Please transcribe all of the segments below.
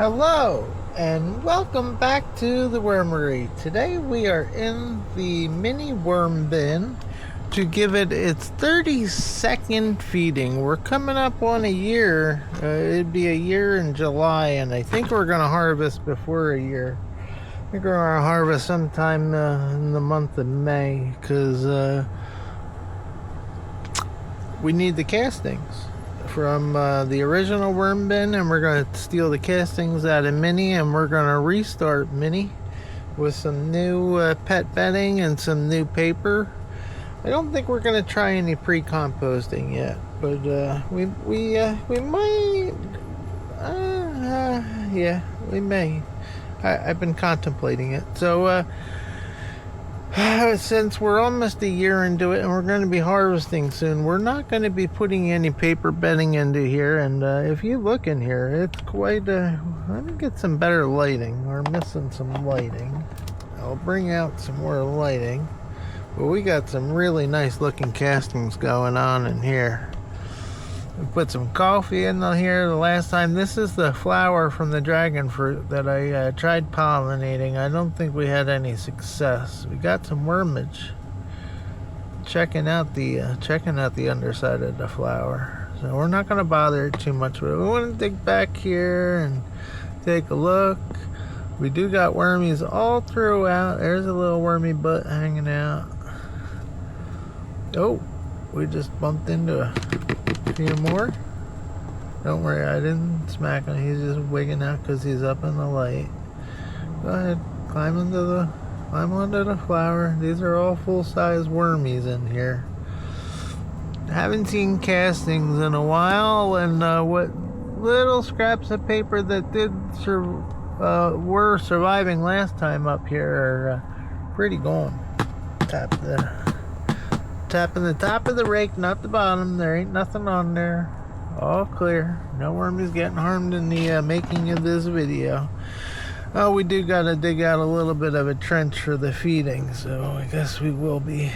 Hello and welcome back to the Wormery. Today we are in the mini worm bin to give it its 32nd feeding. We're coming up on a year. It'd be a year in July, and I think we're going to harvest before a year. I think we're going to harvest sometime in the month of May because we need the castings from the original worm bin, and we're going to steal the castings out of Mini, and we're going to restart Mini with some new pet bedding and some new paper. I don't think we're going to try any pre-composting yet, but we might. Yeah, we may. I've been contemplating it. So since we're almost a year into it and we're going to be harvesting soon, we're not going to be putting any paper bedding into here. And if you look in here, it's quite let me get some better lighting. We're missing some lighting. I'll bring out some more lighting. But we got some really nice looking castings going on in here. We put some coffee in here the last time. This is the flower from the dragon fruit that I tried pollinating. I don't think we had any success. We got some wormage. Checking out the underside of the flower. So we're not going to bother it too much. But we want to dig back here and take a look. We do got wormies all throughout. There's a little wormy butt hanging out. Oh, we just bumped into a few more. Don't worry, I didn't smack him. He's just wigging out because he's up in the light. Go ahead, climb onto the flower. These are all full-size wormies in here. Haven't seen castings in a while, and what little scraps of paper that were surviving last time up here are pretty gone. Tapping the top of the rake, not the bottom. There ain't nothing on there. All clear. No wormies getting harmed in the making of this video. Oh, we do gotta dig out a little bit of a trench for the feeding, so I guess we will be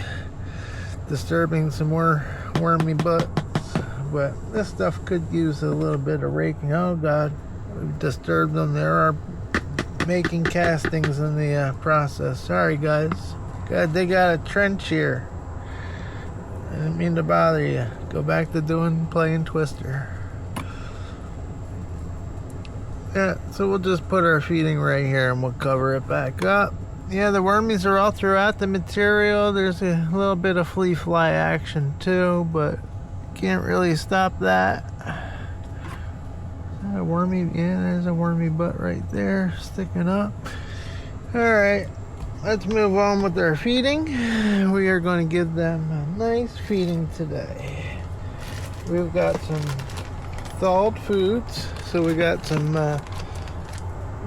disturbing some more wormy butts. But this stuff could use a little bit of raking. Oh God, we've disturbed them. There are making castings in the process. Sorry guys. Gotta dig out a trench here. I didn't mean to bother you. Go back to playing Twister. Yeah, so we'll just put our feeding right here and we'll cover it back up. Yeah, the wormies are all throughout the material. There's a little bit of flea fly action too, but can't really stop that. A wormy, yeah, there's a wormy butt right there sticking up. Alright. Let's move on with our feeding. We are going to give them a nice feeding today. We've got some thawed foods. So we got some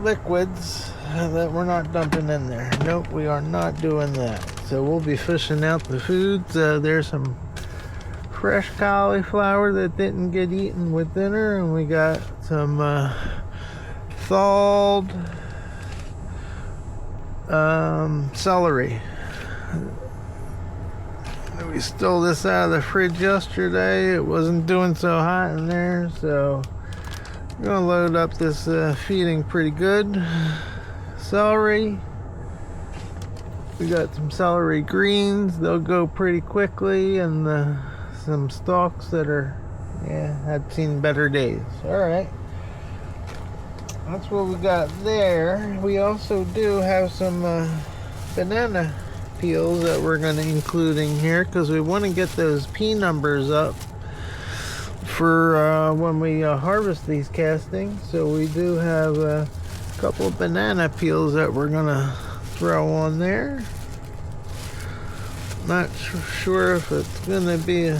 liquids that we're not dumping in there. Nope, we are not doing that. So we'll be fishing out the foods. There's some fresh cauliflower that didn't get eaten with dinner. And we got some thawed celery. We stole this out of the fridge yesterday. It wasn't doing so hot in there, so we're gonna load up this feeding pretty good. Celery. We got some celery greens. They'll go pretty quickly, and some stalks that are, had seen better days. All right. That's what we got there. We also do have some banana peels that we're going to include in here because we want to get those P numbers up for when we harvest these castings. So we do have a couple of banana peels that we're going to throw on there. Not sure if it's going to be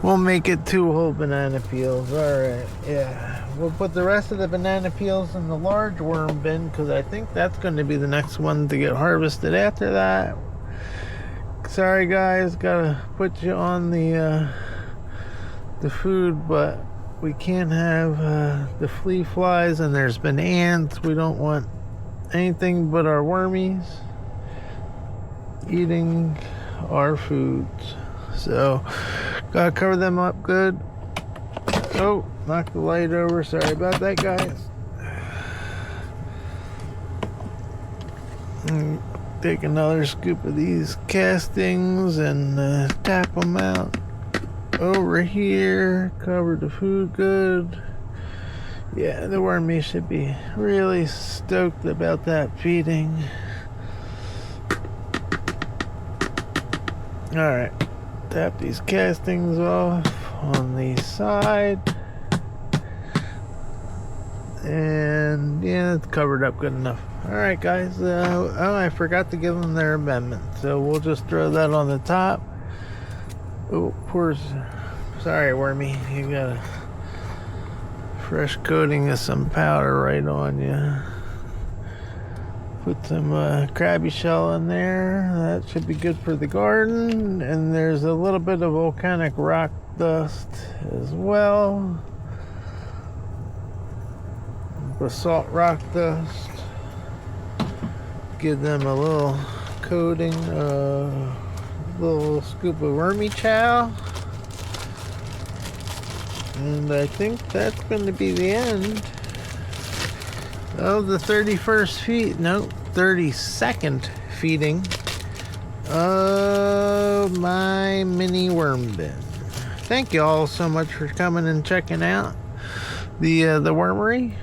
we'll make it 2 whole banana peels. All right, yeah. We'll put the rest of the banana peels in the large worm bin because I think that's going to be the next one to get harvested after that. Sorry guys, gotta put you on the food, but we can't have the flea flies, and there's been ants. We don't want anything but our wormies eating our foods. So gotta cover them up good. Oh, knocked the light over. Sorry about that, guys. And take another scoop of these castings and tap them out over here. Cover the food good. Yeah, the wormy should be really stoked about that feeding. Alright, tap these castings off on the side. And yeah, it's covered up good enough. Alright guys, oh, I forgot to give them their amendment, so we'll just throw that on the top. Oh, sorry wormy, you got a fresh coating of some powder right on you. Put some crabby shell in there, that should be good for the garden. And there's a little bit of volcanic rock dust as well. Basalt rock dust. Give them a little coating, little scoop of wormy chow. And I think that's going to be the end of the 31st feed, no, 32nd feeding of my mini worm bin. Thank you all so much for coming and checking out the wormery.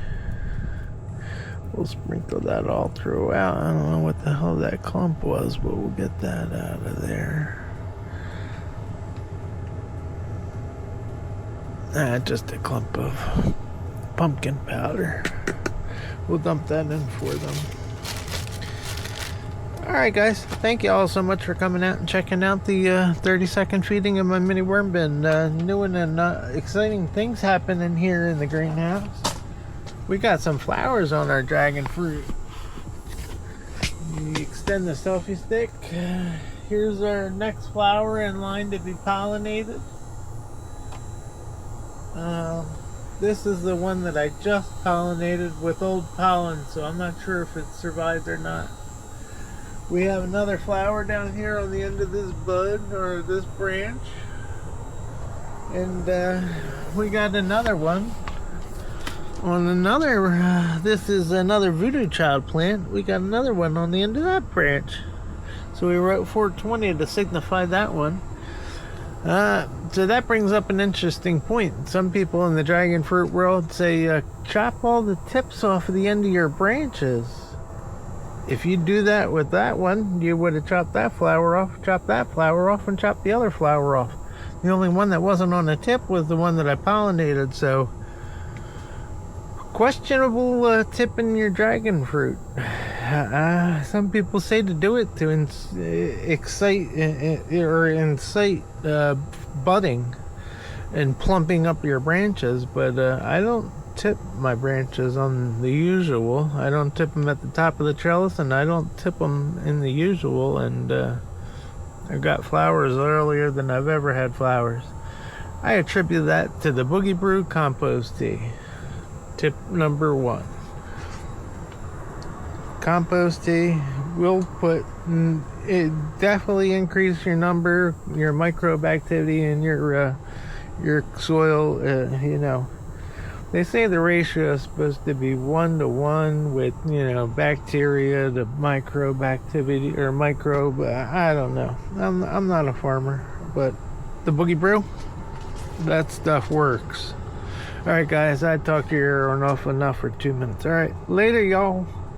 We'll sprinkle that all throughout. I don't know what the hell that clump was, but we'll get that out of there. Just a clump of pumpkin powder. We'll dump that in for them. Alright guys, thank you all so much for coming out and checking out the 30-second feeding of my mini worm bin. New and exciting things happening here in the greenhouse. We got some flowers on our dragon fruit. You extend the selfie stick. Here's our next flower in line to be pollinated. This is the one that I just pollinated with old pollen, so I'm not sure if it survived or not. We have another flower down here on the end of this bud, or this branch. And we got another one on another, this is another voodoo child plant. We got another one on the end of that branch. So we wrote 420 to signify that one. So that brings up an interesting point. Some people in the dragon fruit world say, chop all the tips off of the end of your branches. If you do that with that one, you would have chopped that flower off, chopped that flower off, and chopped the other flower off. The only one that wasn't on the tip was the one that I pollinated, so questionable tipping your dragon fruit. Some people say to do it to incite budding and plumping up your branches, but I don't tip my branches on the usual. I don't tip them at the top of the trellis, and I don't tip them in the usual, and I've got flowers earlier than I've ever had flowers. I attribute that to the Boogie Brew compost tea. Tip number 1. Compost tea will it definitely increase your microbe activity in your soil. You know, they say the ratio is supposed to be 1-to-1 with, bacteria to microbe activity, or microbe. I don't know. I'm not a farmer, but the Boogie Brew, that stuff works. All right, guys, I talked to you enough for 2 minutes. All right, later, y'all.